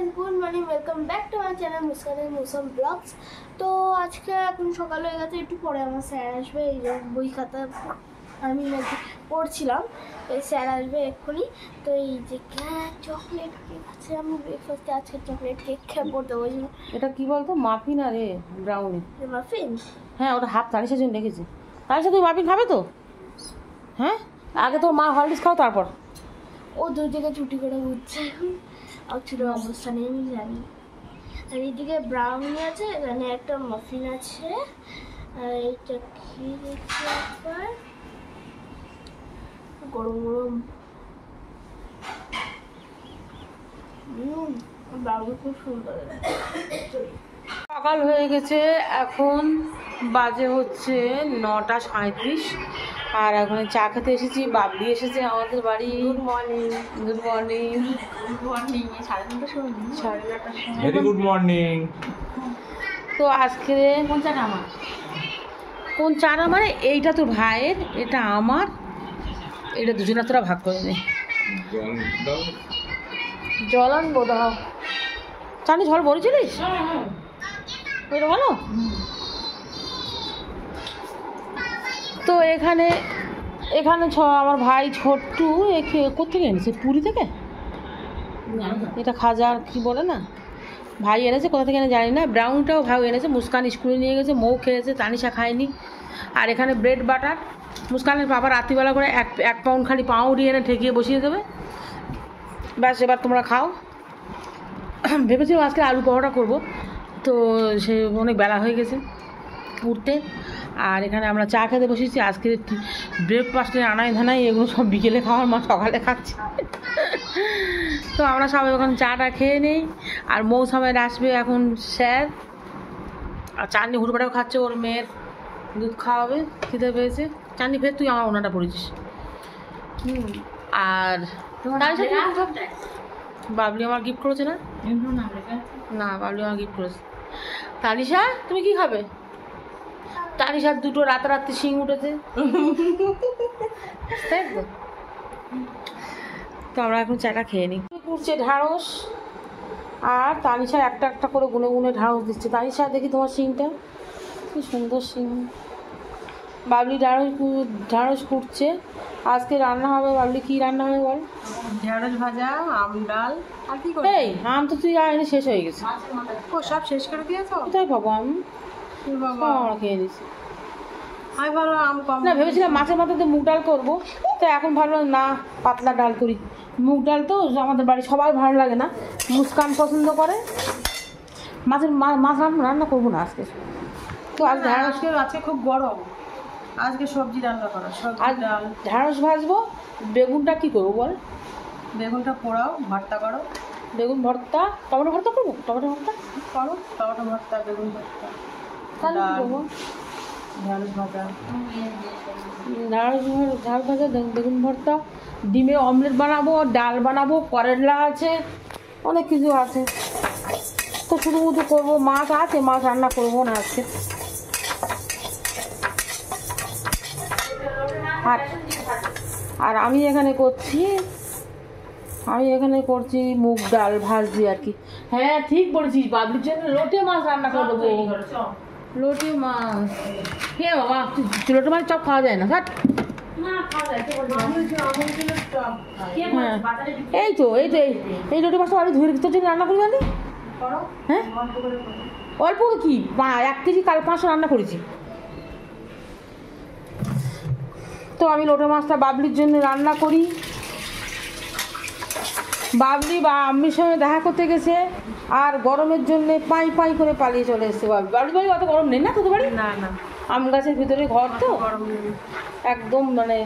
Guys, good morning, welcome back to my channel মুস্কানের মৌসুম vlogs. তো আজকে এখন সকাল হয়ে গেছে, একটু পরে আমার স্যার আসবে। এই যে বই খাতা আমি পড়ছিলাম, এই স্যার আসবে এক্ষুনি। তো এই যে চকলেট কেক আছে, আমি ব্রেকফাস্টে আজকে চকলেট কেক খেয়ে পড়তে বসবো। এটা কি বলতো, মাফিন আর ব্রাউনি। মাফিন? হ্যাঁ, ওটা হাফ তারিশের জন্য রেখেছি। তারিশা তুমি মাফিন খাবে তো? হ্যাঁ, আগে তো মা হরলিক্স খাও, তারপর ও দু জায়গায় ছুটি করে ঘুরছে এখন। ছোটো অবস্থা নেই আমি জানি। আর এইদিকে ব্রাউনি আছে, এখানে একটা মাফিন আছে, আর এইটা কি দেখছি একবার, গরম গরম। ব্রাউনি খুব সুন্দর। সকাল হয়ে গেছে, এখন বাজে হচ্ছে 9:37। আর এখন চা খেতে এসেছি। বাবলি এসেছে আমাদের বাড়ি। Good morning. Good morning. Good morning. 9:30টার সময়। 9:30টার সময়। Very good morning. তো আজকে কোন চাটা আমার? কোন চাটা মানে? এইটা তোর ভাইয়ের, এটা আমার, এটা দুজনে তোরা ভাগ করে নে। জল আনবো, দাও। চানি ঝড় বলেছিলিস? ওইটা ভালো। তো এখানে আমার ভাই ছোট্টু কোথেকে এনেছে? পুরী থেকে। এটা খাজার কি বলে না, ভাই এনেছে, কোথা থেকে এনে জানি না। ব্রাউনটাও ভাই এনেছে, মুস্কান স্কুলে নিয়ে গেছে, মৌ খেয়েছে, তানিশা খায়নি। আর এখানে ব্রেড বাটার, মুস্কানের বাবা রাত্রিবেলা করে এক পাউন্ড খালি পাউরুটি এনে ঠেকিয়ে বসিয়ে দেবে, ব্যাস এবার তোমরা খাও। ভেবেছিলাম আজকে আলু পরোটা করবো, তো সে অনেক বেলা হয়ে গেছে উঠতে। আর এখানে আমরা চা খেতে বসেছি। আজকে ব্রেকফাস্টে আনাই ধানাই এগুলো সব বিকেলে খাওয়ার, মা সকালে খাচ্ছি। তো আমরা সবাই ওখানে চাটা খেয়ে নেই। আর মৌসুমের আসবে এখন স্যার, আর চাঁদনি হুড়বাটাও খাচ্ছে, ওর মেয়ের দুধ খাওয়াবে, খিদে পেয়েছে। চাঁদনি ফের তুই আমার ওনাটা পড়েছিস। আর বাবলি আমার গিফট করেছে না? না, বাবলি আমার গিফট করেছে। তানিশা তুমি কি খাবে? তানিশার দুটো রাতারাতি শিং উঠেছে, তাই তো। তো আমরা এখন চাটা খেয়ে নিই। করছে ঢ্যাঁড়স, আর তানিশা একটা একটা করে গুনে গুনে ঢ্যাঁড়স দিচ্ছে। তানিশা দেখি তোমার শিংটা, কি সুন্দর শিং। বাবলি ঢ্যাঁড়স কুটছে। আজকে রান্না হবে, বাবলি কি রান্না হবে বল? ঢেঁড়স ভাজা, আম ডাল, আর কি করবি? এই আম তো তুই আনি শেষ হয়ে গেছে। ও সব শেষ করে দিয়েছো? কোথায় পাবো আমি? বাবা, আমরা খেয়ে নিছি। আমি ভালো আম কম না, ভেবেছিলাম মাছের মাথাতে মুগ ডাল করবো, তো এখন ভাবলাম না, পাতলা ডাল করি। মুগ ডাল তো আমাদের বাড়ি সবাই ভালো লাগে না, মুস্কান পছন্দ করে। মাছ রান্না করবো না আজকে। তো আজ আজকে খুব গরম, আজকে সবজি রান্না করো, আর সবজি ডাল। ঢ্যাঁড়স ভাজবো। বেগুনটা কি করবো বল? বেগুনটা পোড়াও, ভর্তা করো। বেগুন ভর্তা, টমেটো ভর্তা করবো। টমেটো ভর্তা করো, টমেটো ভর্তা, বেগুন ভর্তা, তাহলে কি করবো? ঢেঁড়স ভাজা, ঢ্যাঁড়স ভাজা, বেগুন ভর্তা, ডিমের অমলেট বানাবো, ডাল বানাবো, করলা আছে, অনেক কিছু আছে। তো শুধু করবো, মাছ আছে, মাছ রান্না করবো না আজকে। আর আমি এখানে করছি মুগ ডাল ভাজছি আর কি। হ্যাঁ ঠিক বলেছিস, বাবলির জন্য লোটে মাছ রান্না করে দেবো। লোটে মাছ, হে বাবা, লোটে মাছ চপ খাওয়া যায় না। হ্যাঁ, এই তো এই লোটে মাছটা আরো ধুয়ে তোর জন্য রান্না করবি। হ্যাঁ, অল্প কি 1 কেজি কাল 500 রান্না করেছি। তো আমি লোটে মাছটা বাবলির জন্য রান্না করি। বাবলি বা আম্মির সঙ্গে দেখা করতে গেছে, আর গরমের জন্য পাই করে পালিয়ে চলে এসছে। বাবলি বাড়ি অত গরম নেই না তোদের বাড়ি? না না, আম গাছের ভিতরে ঘর তো, গরম নেই, একদম মানে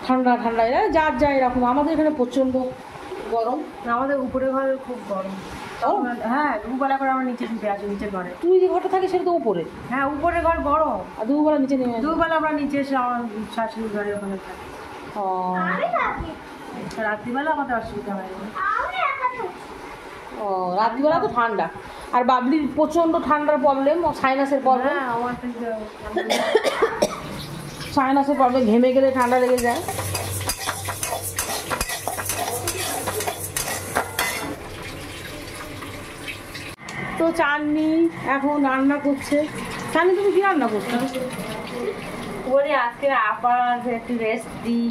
ঠান্ডা ঠান্ডা। যার যা এরকম, আমাদের এখানে প্রচণ্ড গরম। আমাদের উপরে ঘরে খুব গরম। হ্যাঁ, দুবেলা করে আমরা নিচে শুতে আসি, নিচের ঘরে। তুই যে ঘরটা থাকিস সেটা তো উপরে। হ্যাঁ, উপরে ঘর গরম, আর দুবেলা নিচে নেমে আসি। দুবেলা আমরা নিচে এসে আমার শাশুড়ি ঘরে ওখানে থাকি। ও, রাত্রিবেলা আমাদের অসুবিধা হয় না। ও রাত্রিবেলা তো ঠান্ডা। আর বাবলির প্রচণ্ড ঠান্ডার প্রবলেম, সাইনাসের প্রবলেম। হ্যাঁ, আমার তো সাইনাসের প্রবলেম, ঘেমে গেলে ঠান্ডা লেগে যায়। তো চাননি এখন রান্না করছে। চাননি তুমি কি রান্না করছো? ওরে আজকে আবার একটু রেস্ট দিই,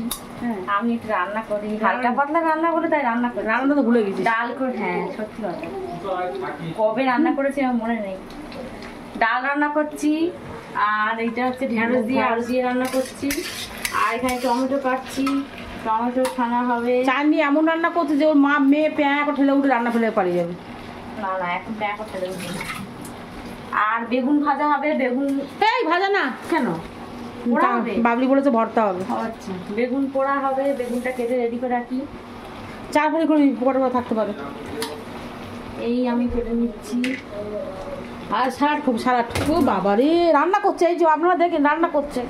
আমি একটু রান্না করি, হালকা পাতলা রান্না বলে তাই রান্না করি। রান্নাটা তো ভুলে গেছি। ডাল করে, হ্যাঁ সত্যি কথা, কবে রান্না করেছি আমার মনে নেই। ডাল রান্না করছি, আর এইটা হচ্ছে ঢেঁড়স দিয়ে আলু দিয়ে রান্না করছি, আর এখানে টমেটো কাটছি, টমেটো ছানা হবে। চাননি এমন রান্না করছে যে ওর মা মেয়ে প্যাঁ করে ঠেলে উঠে রান্না ফেলে পালিয়ে যাবে। না না, এখন প্যাক করতে দেবো। আর বেগুন ভাজা হবে, বেগুন এই ভাজা না কেন পোড়া হবে? বাবলি বলেছে ভর্তা হবে। আচ্ছা, বেগুন পোড়া হবে, বেগুনটা কেটে রেডি করে রাখি, চার পরে করে পোকাটা থাকতে পারে। এই আমি কেটে নিচ্ছি। আর সারাট ও বাবা রে, রান্না করছে, এই যে আপনারা দেখেন রান্না করছে,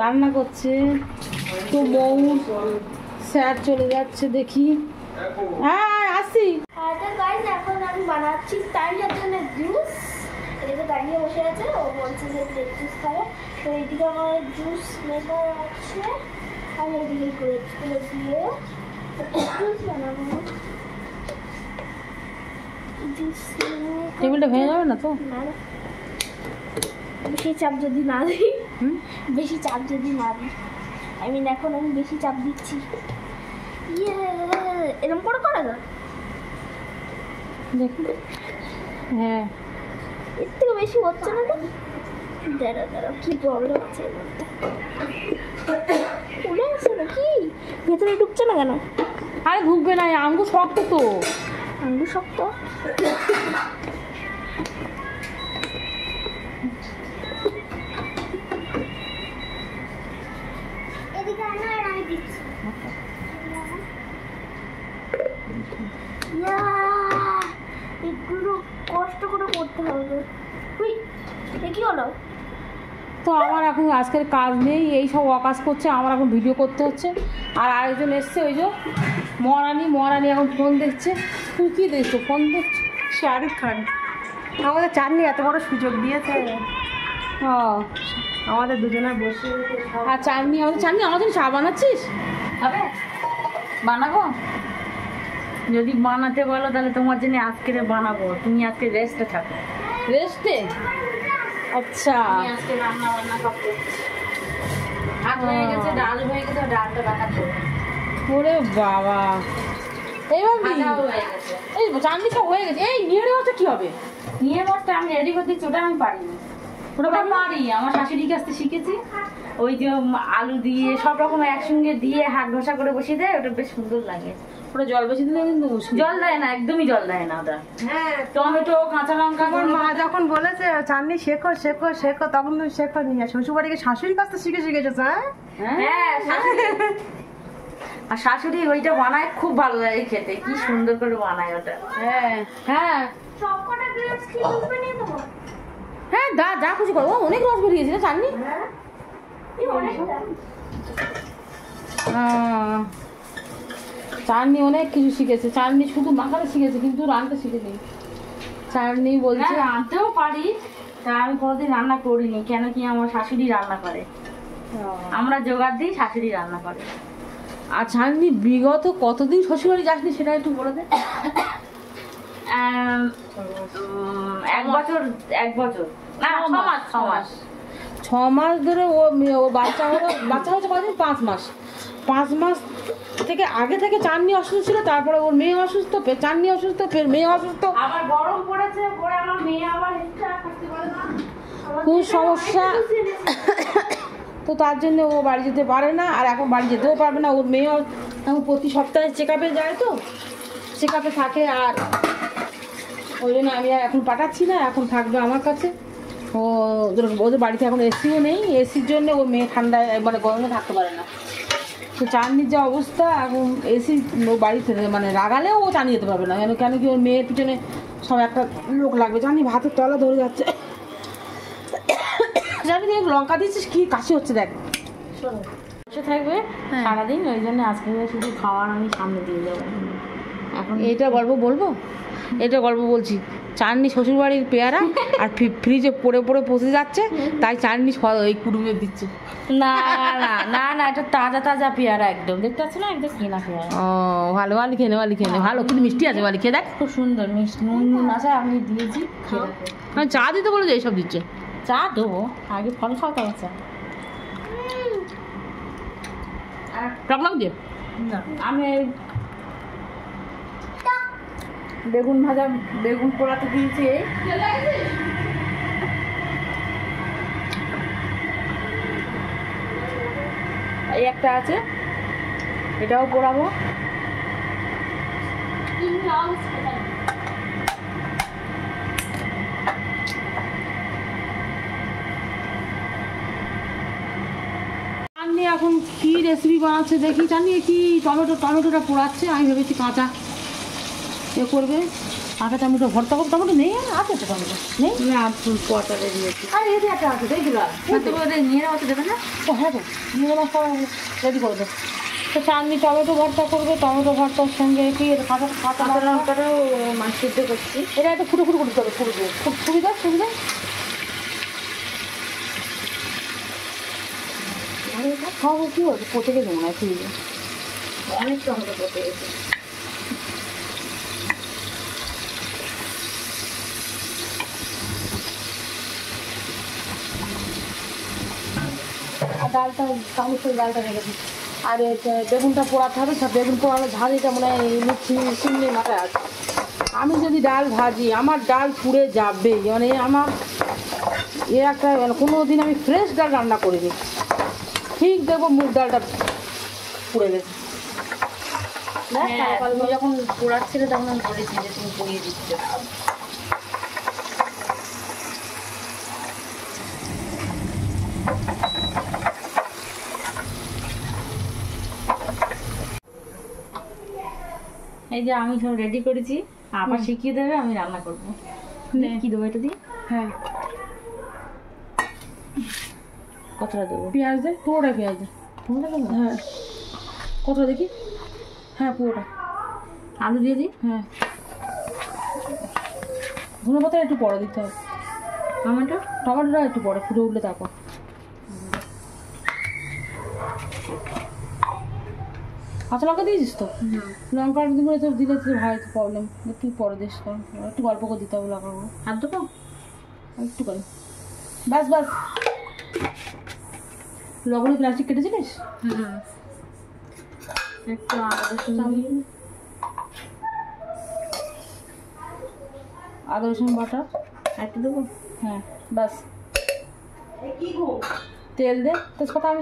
রান্না করছে তো বউ স্যার চলে যাচ্ছে দেখি। হ্যাঁ আসি। আর তো গাইস এখন আমি বানাচ্ছি তাইজার জন্য জুস। এদিকে দাঁড়িয়ে বসে আছে, ও বলছে যে গ্রেপ জুস খাবে। তো এইদিকে আমার জুস মেকার আছে, আর এদিকে গ্রেপসগুলো দিয়ে জুস বানাবো। জুস টেবিলটা ভেঙে যাবে না তো? না না, বেশি চাপ যদি না দিই, বেশি চাপ যদি না দিই, আই মিন এখন আমি বেশি চাপ দিচ্ছি। ইয়ে এরকম করে করা যায়? দেখুন, হ্যাঁ এর থেকে বেশি হচ্ছে না তো? দাঁড়াও কি প্রবলেম হচ্ছে এর মধ্যে? উড়ে আসছে নাকি? ভেতরে ঢুকছে না কেন? আরে ঢুকবে না, আঙ্গুর শক্ত তো। আঙ্গুর শক্ত? এদিকে আনো আর আমি দিচ্ছি। এগুলো কষ্ট করে করতে হবে। এ কি হলো? তো আমার এখন আজকের কাজ নেই, এই সব অকাজ করছে, আমার এখন ভিডিও করতে হচ্ছে। আর আরেকজন এসছে, ওই যে মহারানী এখন ফোন দেখছে। তুই কী দেখছো? ফোন দেখছো? শাহরুখ খান আমাদের চাননি এত বড় সুযোগ দিয়েছে, হ্যাঁ আমাদের দুজনের বসে। আর চাননি আমার জন্য চা বানাচ্ছিস? হবে বানাবো, যদি বানাতে বলো তাহলে তোমার জন্য আজকে বানাবো, তুমি আজকে রেস্টে থাকো। রেস্টে? আচ্ছা, আমি আজকে রান্না বান্না সব করছি, ভাত হয়ে গেছে, ডাল হয়ে গেছে, ডালটা বানাবো। ওরে বাবা, এইবার ভাজাও হয়ে গেছে, এই চাননি সব হয়ে গেছে। এই নিয়ে নেওয়াটা কি হবে? নিয়ে বসতে আমি রেডি করতে দিচ্ছি, ওটা আমি পারিনি। ওটা পারি, আমার শাশুড়ির কাছ থেকে শিখেছি। ওই যে আলু দিয়ে সব রকম একসঙ্গে দিয়ে হাত ঘষা করে বসিয়ে দেয়, ওটা বেশ সুন্দর লাগে। ওটা জল বেশি দিলে কিন্তু জল দেয় না, একদমই জল দেয় না ওটা। হ্যাঁ, টমেটো কাঁচা লঙ্কা। আমার মা যখন বলেছে চাননি শেখো শেখো শেখো, তখন তুমি শেখো নিয়ে শ্বশুর বাড়িকে শাশুড়ির কাছ থেকে শিখেছো? হ্যাঁ, আর শাশুড়ি ওইটা বানায়, খুব ভালো লাগে খেতে, কি সুন্দর করে বানায় ওটা। হ্যাঁ হ্যাঁ সবকটা গ্রেপস কি ডুবে নিয়ে দেবো? হ্যাঁ, যা খুশি করো। অনেক রস বেরিয়েছে না চাননি? এই অনেকটা। চাননি অনেক কিছু শিখেছে। চাননি শুধু মাখাতে শিখেছে, কিন্তু রান্না শিখেনি। চাননি বলছে হ্যাঁ, রাঁধতেও পারি, তা আমি কোনোদিন রান্না করিনি, কেন কি আমার শাশুড়ি রান্না করে, আমরা জোগাড় দিই, শাশুড়ি রান্না করে। আর চাননি বিগত কতদিন শ্বশুরবাড়ি যাসনি সেটা একটু বলে দে। 1 বছর না, 6 মাস। 6 মাস ধরে ও বাচ্চা হয়েছে কদিন? 5 মাস। 5 মাস থেকে আগে থেকে চাননি অসুস্থ ছিল, তারপরে ওর মেয়ে অসুস্থ, ফের চাননি অসুস্থ, ফের মেয়ে অসুস্থ, আবার গরম পড়েছে, পরে আমার মেয়ে আবার এক্সট্রা থাকতে পারে না, খুব সমস্যা। তো তার জন্য ও বাড়ি যেতে পারে না, আর এখন বাড়ি যেতেও পারবে না। ওর মেয়েও এখন প্রতি সপ্তাহে চেক আপে যায়, তো চেক আপে থাকে, আর ওই জন্য আমি আর এখন পাঠাচ্ছি না, এখন থাকবে আমার কাছে। ওদের বাড়িতে এখন এসিও নেই, এসির জন্য ওর মেয়ে ঠান্ডায় মানে গরমে থাকতে পারে না। তো চাননির যা অবস্থা এখন, এসি ও বাড়িতে মানে রাগালেও ও চালিয়ে যেতে পারবে না, কেন কি ওর মেয়ের পিছনে সব একটা লোক লাগবে। জানি ভাতের তলা ধরে যাচ্ছে। জানি দেখ লঙ্কা দিচ্ছিস, কি কাশি হচ্ছে দেখ। বসে থাকবে সারাদিন, ওই জন্য আজকে শুধু খাওয়ার আমি সামনে দিয়ে যাবো। এখন এইটা গল্প বলবো? এটা গল্প বলছি। চাটনি শ্বশুরবাড়ির পেয়ারা আর ফ্রিজে পড়ে পড়ে পচে যাচ্ছে, তাই চাটনি ওই কুড়ুমে দিচ্ছে। না না না না, এটা তাজা তাজা পেয়ারা একদম, দেখতে পাচ্ছ না, একদম কেনা পেয়ারা। ও ভালো, বালি খেয়ে নে, বালি খেয়ে নে, ভালো কিন্তু মিষ্টি আছে, বালি খেয়ে দেখ। খুব সুন্দর মিষ্টি, নুন আছে, আমি দিয়েছি। মানে চা দিতে বলে যে এইসব দিচ্ছে। চা দেবো, আগে ফল খাও তারপর চা। টক লাগছে? না, আমি বেগুন ভাজা, বেগুন পোড়াতে দিয়েছি। এই একটা আছে, এটাও পোড়াবো। চাটনি এখন কি রেসিপি বানাচ্ছে দেখি। চাটনি কি টমেটোটা পোড়াচ্ছে, আমি ভেবেছি কাঁচা এ করবে, কাঁচা টমেটো ভর্তা করবে। টমেটো নেই, আছে তো টমেটো নেই না, পোয়াটারে দিয়েছি। আর এই যে একটা আছে দেখছিলো নিয়ে নেওয়া দেবে না? ও হ্যাঁ তো নিয়ে মশলা রেডি করে দেবে। তো চাটনি টমেটো ভর্তা করবে, টমেটো ভর্তার সঙ্গে কি কাঁচা কাঁচা কাঁচা লঙ্কাটাও মাছ সিদ্ধ করছি। এটা একটু ফুটো ফুটো করতে হবে, ফুটো দিয়ে খুব সুবিধা সুবিধা। খাওয়া কী হচ্ছে, পচে গেছে মনে হয় ফ্রিজে। অনেক টমেটো পচে গেছে। আর ডালটা চামচের ডালটা রেখে দিচ্ছি। আর বেগুনটা পোড়াতে হবে, সব বেগুন পোড়ানো ঝাঁঝিটা মনে হয় চিংড়ি মাথায় আছে। আমি যদি ডাল ভাজি, আমার ডাল পুড়ে যাবে, মানে আমার একটা কোনো দিন আমি ফ্রেশ ডাল রান্না করিনি, ঠিক দেখবো মুগ ডালটা পুড়ে গেছে। তুমি যখন পোড়াচ্ছিলে তখন আমি বলেছি যে তুমি পুড়িয়ে দিচ্ছ। এই যে আমি সব রেডি করেছি, আবার শিখিয়ে দেবে, আমি রান্না করবো। কি দেবো এটা দিয়ে? হ্যাঁ, কতটা দেবো? পেঁয়াজ দে, পুরোটা পেঁয়াজ দে। পুরোটা দেবো? হ্যাঁ, কতটা দেখি? হ্যাঁ পুরোটা। আলু দিয়ে দিই? হ্যাঁ, ধনে পাতা একটু পরে দিতে হবে। টমেটোটা একটু পরে ফুটে উঠলে তারপর। কাঁচা লঙ্কা দিয়েছিস তো? লঙ্কা একদিন করে তোর দিলে তোর ভাই প্রবলেম, একটু পরে দিস, কারণ একটু গল্প করে দিতে হবে লঙ্কাগুলো। আর দেবো একটু করে, ব্যাস ব্যাস। লবণে প্লাস্টিক কেটেছিলিস? একটু আদা রসুন বাটা একটু দেবো। হ্যাঁ ব্যাস। তেল দে, তেজপাতা আমি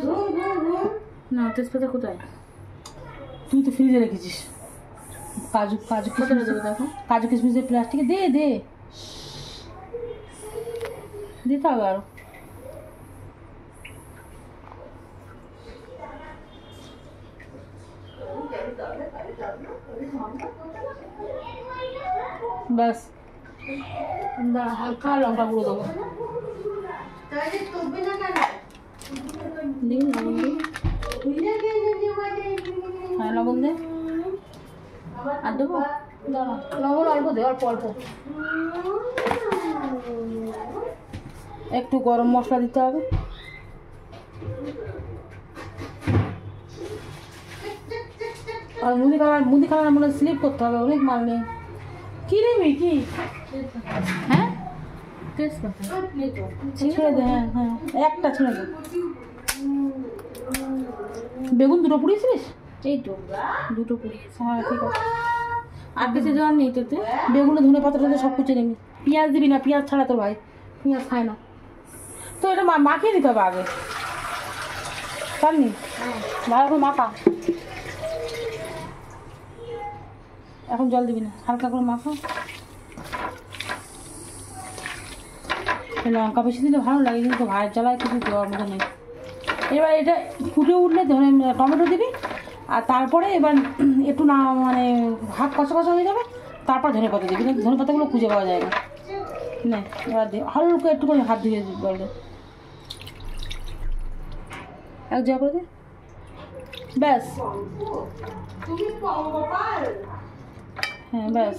না, তেজপাতা কোথায়? তুই তো ফ্রিজে রেখেছিস। কাজু কাজু কিশমিশ দেবে, দেখো কাজু কিশমিশের প্লাস্টিকে দে দে, দিতে হবে আরো। ব্যাস, হালকা লঙ্কা গুঁড়ো দেবো। দিন লবণ দিন, হ্যাঁ লবণ দে। আর দেবো? লবণ অল্প দে, অল্প অল্প। একটু গরম মশলা দিতে হবে। আর মুদি খানা মনে স্লিপ করতে হবে, অনেক মাল নেই। কি নেবি কি? হ্যাঁ তেজপাতা ছেড়ে দে, হ্যাঁ হ্যাঁ একটা ছেড়ে দে। বেগুন দুটো পুড়িয়েছিস? এই তো দুটো পুড়িয়েছে। হ্যাঁ ঠিক আছে। আর কিছু দেওয়ার নেই তোতে? বেগুনে ধনে পাতাটা সব কিছু নেবি। পেঁয়াজ দিবি না, পেঁয়াজ ছাড়া তোর ভাই পেঁয়াজ খায় না তো। এটা মাখিয়ে দিতে হবে আগে, জানি ভালো করে মাখা। এখন জল দিবি না, হালকা করে মাখা। লঙ্কা বেশি দিলে ভালো লাগে, কিন্তু ভাইয়ের জ্বালায় কিছু দেওয়ার মতো নেই। এবার এটা ফুটে উঠলে টমেটো দিবি, আর তারপরে এবার একটু না মানে হাত কষা কষা হয়ে যাবে, তারপর ধনে পাতা দিবি। কিন্তু ধনে পাতাগুলো খুঁজে পাওয়া যায় না। এবার দে হালকা একটু করে হাত ধুয়ে বলবে, এক জায়গা করে দে, ব্যাস। হ্যাঁ ব্যাস।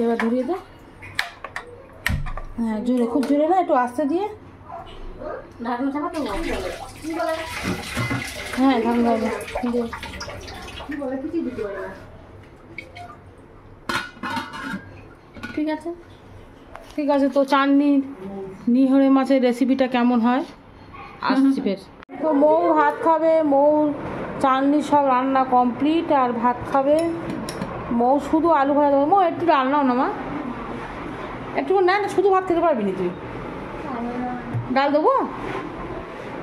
এবার ধরিয়ে দাও। হ্যাঁ জোরে, খুব জোরে না, একটু আস্তে দিয়ে। ঢাকনা চাপাতে হ্যাঁ ঢাকনা দাও। ঠিক আছে, ঠিক আছে। তো চাটনি নিহরে মাছের রেসিপিটা কেমন হয় আসছি ফের। তো মৌ ভাত খাবে, মৌ চাটনি সব রান্না কমপ্লিট, আর ভাত খাবে মৌ। শুধু আলু ভাজা দেবো। মৌ একটু ডাল নাও না মা, একটু না না, শুধু ভাত খেতে পারবি না তুই। ডাল দেবো,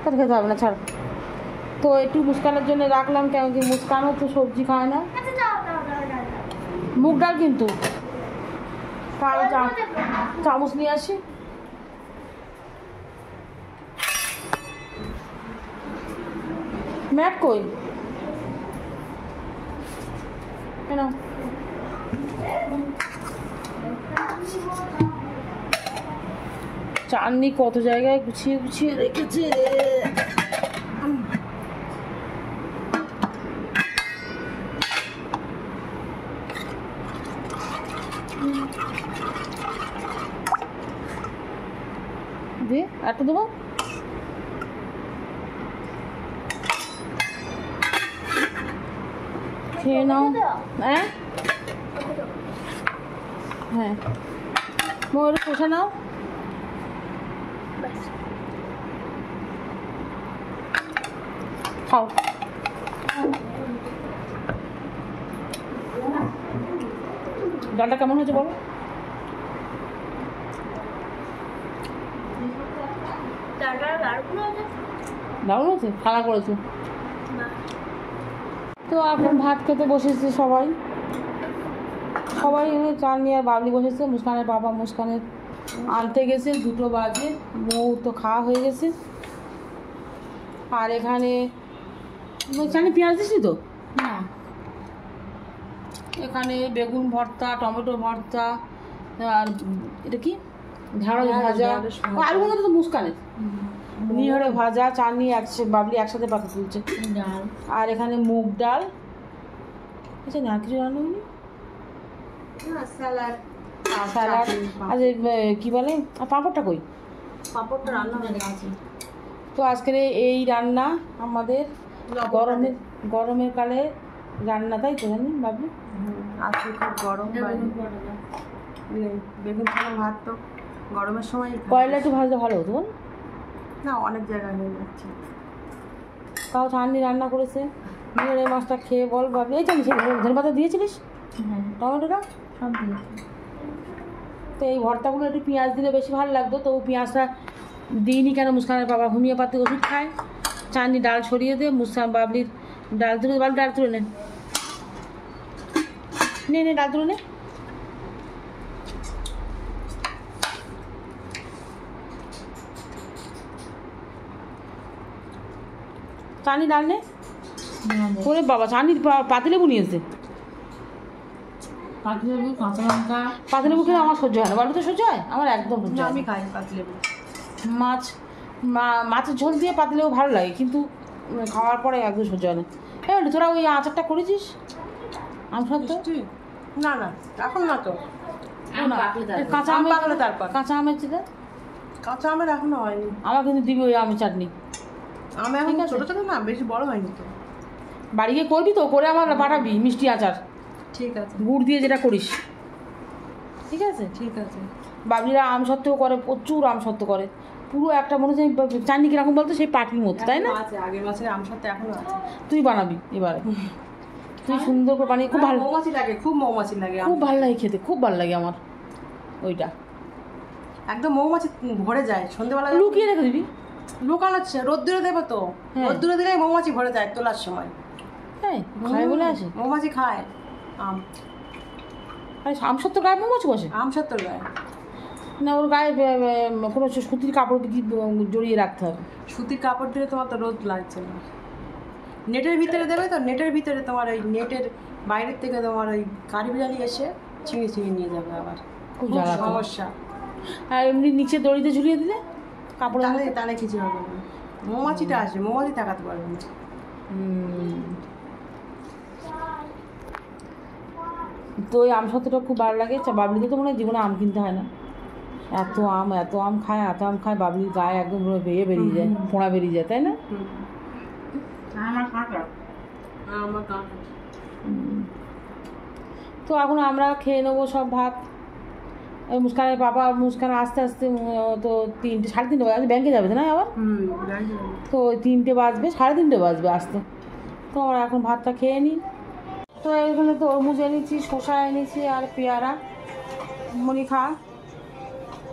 তাতে খেতে হবে না, ছাড়। তো একটু মুস্কানের জন্য রাখলাম, কেন কি মুস্কানও তো সবজি খায় না। মুগ ডাল কিন্তু তাহলে চামচ নিয়ে আসি। ম্যাট কই কেন? চাটনি কত জায়গায় গুছিয়ে গুছিয়ে রেখেছে। দিয়ে একটা দেবো। খেয়ে নাও। হ্যাঁ হ্যাঁ মোর কষে নাও। খাও। ডালটা কেমন হয়েছে বলো? দারুণ হয়েছে, খাওয়া করেছো। তো এখন ভাত খেতে বসেছে সবাই, সবাই চাল নিয়ে আর বাবলি বসেছে। মুস্কানের বাবা মুস্কানের আনতে গেছে, 2টো বাজে। মৌ তো খাওয়া হয়ে গেছে। আর এখানে চাটনি পেঁয়াজ দিসনি তো না, এখানে বেগুন ভর্তা, টমেটো ভর্তা, আর এটা কি ঢেঁড়স ভাজা, আলু ভাজা তো মুস্কানের, নিহরে ভাজা, চাটনি বাবলি একসাথে পাতা তুলছে। আর এখানে মুগ ডাল। আচ্ছা না কিছু রান্না হয়নি, স্যালাড। আর কি বলে, আর পাঁপড়টা কই? পাপড়টা রান্না হয়ে গেছে। তো আজকের এই রান্না আমাদের গরমের কালে রান্না, তাই তো জানি বাবু? আজকে খুব গরম, বেগুন ছাড়া ভাত তো গরমের সময় কয়লা একটু ভাজলে ভালো হতো বল না, অনেক জায়গায় হয়ে যাচ্ছে। তাও চাটনি রান্না করেছে। নিয়ে মাছটা খেয়ে বল বাবু। এই জানিস ধনে পাতা দিয়েছিলিস? হ্যাঁ টমেটোটা সব দিয়েছি। তো এই ভর্তাগুলো একটু পেঁয়াজ দিলে বেশি ভালো লাগতো, তো পেঁয়াজটা দিইনি। কেন মুস্কানের বাবা হোমিওপ্যাথি ওষুধ খায়। চাটনি ডাল ছড়িয়ে দে, মুস্কান বাবলির ডাল তুলে, বাবলি ডাল তুলে নে, নে ডাল তুলে নে। চাটনি ডাল নে। ওরে বাবা, চাটনি পাতিলেবু নিয়েছে। পাতিলেবু, কাঁচা লঙ্কা। পাতিলেবু খেলে আমার সহ্য হয় না। বাবু তো সহ্য হয়? আমার একদম সহ্য হয় না। আমি খাই পাতিলেবু। মাছের ঝোল দিয়ে পাতিলেবু ভালো লাগে, কিন্তু খাওয়ার পরে একদম সহ্য হয় না। হ্যাঁ তোরা ওই আচারটা করেছিস আম সত্য? না না এখন না তো, কাঁচা আম পাকলে তারপর। কাঁচা আমের চিঠা, কাঁচা আমের এখনো হয়নি। আমার কিন্তু দিবি ওই আমের চাটনি। আমি এখন ছোট ছোট না, বেশি বড় হয়নি তো। বাড়ি গিয়ে করবি তো, করে আমার পাঠাবি মিষ্টি আচার, ঠিক আছে, গুড় দিয়ে যেটা করিস। ঠিক আছে ঠিক আছে। বাবলিরা আম সত্ত্বেও করে, প্রচুর আম সত্ত্ব করে। পুরো একটা মনে হচ্ছে চাটনি কিরকম বলতো, সেই পাটির মতো, তাই না? আছে, আগের মাছের আম সত্ত্বে এখনো আছে। তুই বানাবি এবারে, তুই সুন্দর করে বানিয়ে। খুব ভালো মৌমাছি লাগে, খুব মৌমাছি লাগে, খুব ভালো লাগে খেতে, খুব ভালো লাগে আমার ওইটা। একদম মৌমাছি ভরে যায় সন্ধ্যেবেলা। লুকিয়ে রেখে দিবি। লুকানো হচ্ছে, রোদ্দুরে দেবে তো, রোদ্দুরে দিলে মৌমাছি ভরে যায় তোলার সময়। হ্যাঁ খায় বলে আসে, মৌমাছি খায় আম। আরে আম সত্ত্ব গায়ে মৌমাছি বসে? আম সত্ত্বর গায়ে না, ওর গায়ে কোনো সুতির কাপড় জড়িয়ে রাখতে হবে। সুতির কাপড় দিলে তোমার তো রোদ লাগছে না। নেটের ভিতরে দেবে তো, নেটের ভিতরে তোমার ওই নেটের বাইরের থেকে তোমার ওই কাঠি বিড়ালি এসে ছিঁড়ে ছিঁড়ে নিয়ে যাবে আবার, খুব খুব জ্বালা তো। সমস্যা। আর এমনি নিচে দড়িতে ঝুলিয়ে দিলে কাপড়, তাহলে তাহলে কিছু হবে না। মৌমাছিটা আসবে, মৌমাছি তাকাতে পারবে না। তো ওই আম সত্যটা খুব ভালো লাগে। বাবলিতে তো মনে হয় জীবনে আম কিনতে হয় না, এত আম খায় বাবলির গায়ে একদম পুরো বেরিয়ে যায়, ফোঁড়া বেরিয়ে যায়, তাই না? আমার কাঁটা আমার কাঁটা। তো এখন আমরা খেয়ে নেবো সব ভাত। ওই মুস্কানের বাবা মুস্কান আস্তে আস্তে তো 3টে 3:30 বাজে ব্যাংকে যাবে তো না আবার, তো ওই 3টে বাজবে 3:30 বাজবে আসতে। তো আমরা এখন ভাতটা খেয়ে নিই। তো এখানে তরমুজ এনেছি, শসা এনেছি আর পেয়ারা। মনি খা,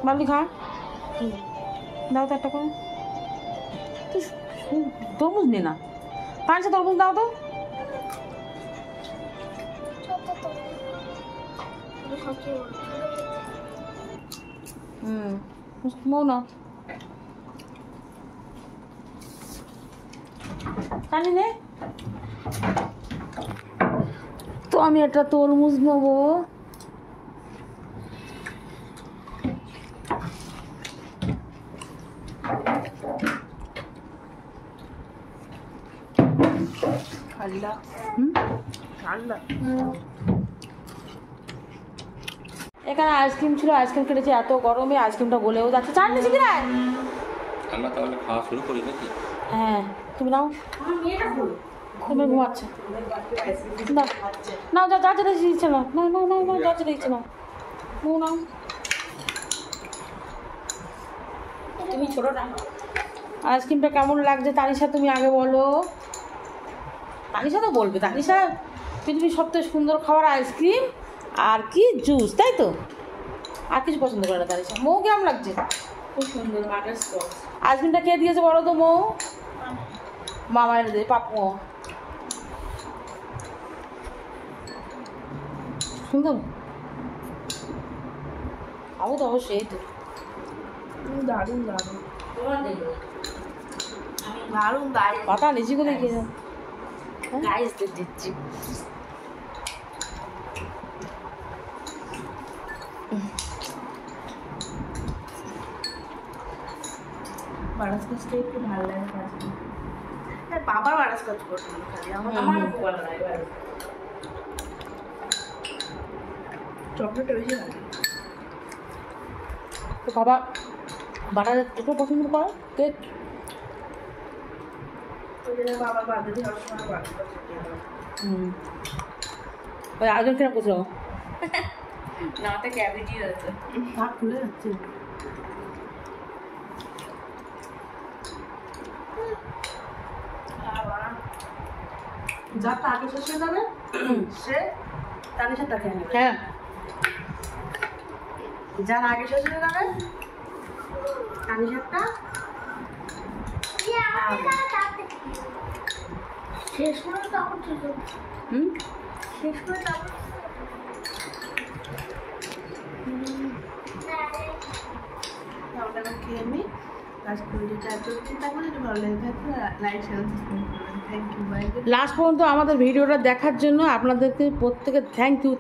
বাবলি খা, দাও তো একটা করে। তুই তরমুজ নে না, পাঁচটা তরমুজ দাও তো। মৌ না টানি নে। তো আমি একটা তরমুজ নেবো। এখানে আইসক্রিম ছিল, আইসক্রিম কেটেছি, এত গরমে আইসক্রিমটা গলেও যাচ্ছে। চার নিচে কি রায়? আমরা তাহলে খাওয়া শুরু করি নাকি? হ্যাঁ তুমি নাও, তুমি ঘুমাচ্ছে। নাও যা যা যেতে দিচ্ছে না, নাও নাও নাও নাও যা যেতে দিচ্ছে না, নাও নাও। তুমি ছোটটা আইসক্রিমটা কেমন লাগছে তানিশা তুমি আগে বলো। তানিশা তো বলবে, তানিশা পৃথিবীর সবথেকে সুন্দর খাবার আইসক্রিম আর কি জুস, তাই তো? আর কিছু পছন্দ করে না তানিশা। মৌ কেমন লাগছে? খুব সুন্দর বাটারস্কচ। আইসক্রিমটা কে দিয়েছে বলো তো মৌ? মামা এনে দে, পাপু। সুন্দর খাবো তো অবশ্যই। তো দারুণ দারুণ দারুণ দারুণ। পাতা নিচি করে খেয়ে গাইসদের দিচ্ছি। বাটারস্কচটা একটু ভালো লাগে কাছে। বাবার বাটারস্কচ পছন্দ খালি, আমার খুব ভালো লাগে। চকলেটটা বেশি ভালো লাগে। তো বাবা বাটার একটু পছন্দ করে কেক। ওই জন্য বাবার বার্থডে সবসময় বাটারস্কচ খেতে হয়। ওই আগে কিরম করছিল? নাতে ক্যাভিটি আছে। ভাত খুলে যাচ্ছে। যার আগে শেষ হয়ে যাবে সে তানিশারটা খেয়ে নেবে। হ্যাঁ যার আগে শেষ হয়ে যাবে তানিশারটা শেষ করে তখন শেষ করে তখন আমরা খেয়ে নিই। আজকে ভিডিওটা এত চিন্তা করে যদি ভালো লাগে থাকে লাইক শেয়ার সাবস্ক্রাইব করবেন। Thank you, bye. লাস্ট পর্যন্ত আমাদের ভিডিওটা দেখার জন্য আপনাদেরকে প্রত্যেকে থ্যাংক ইউ।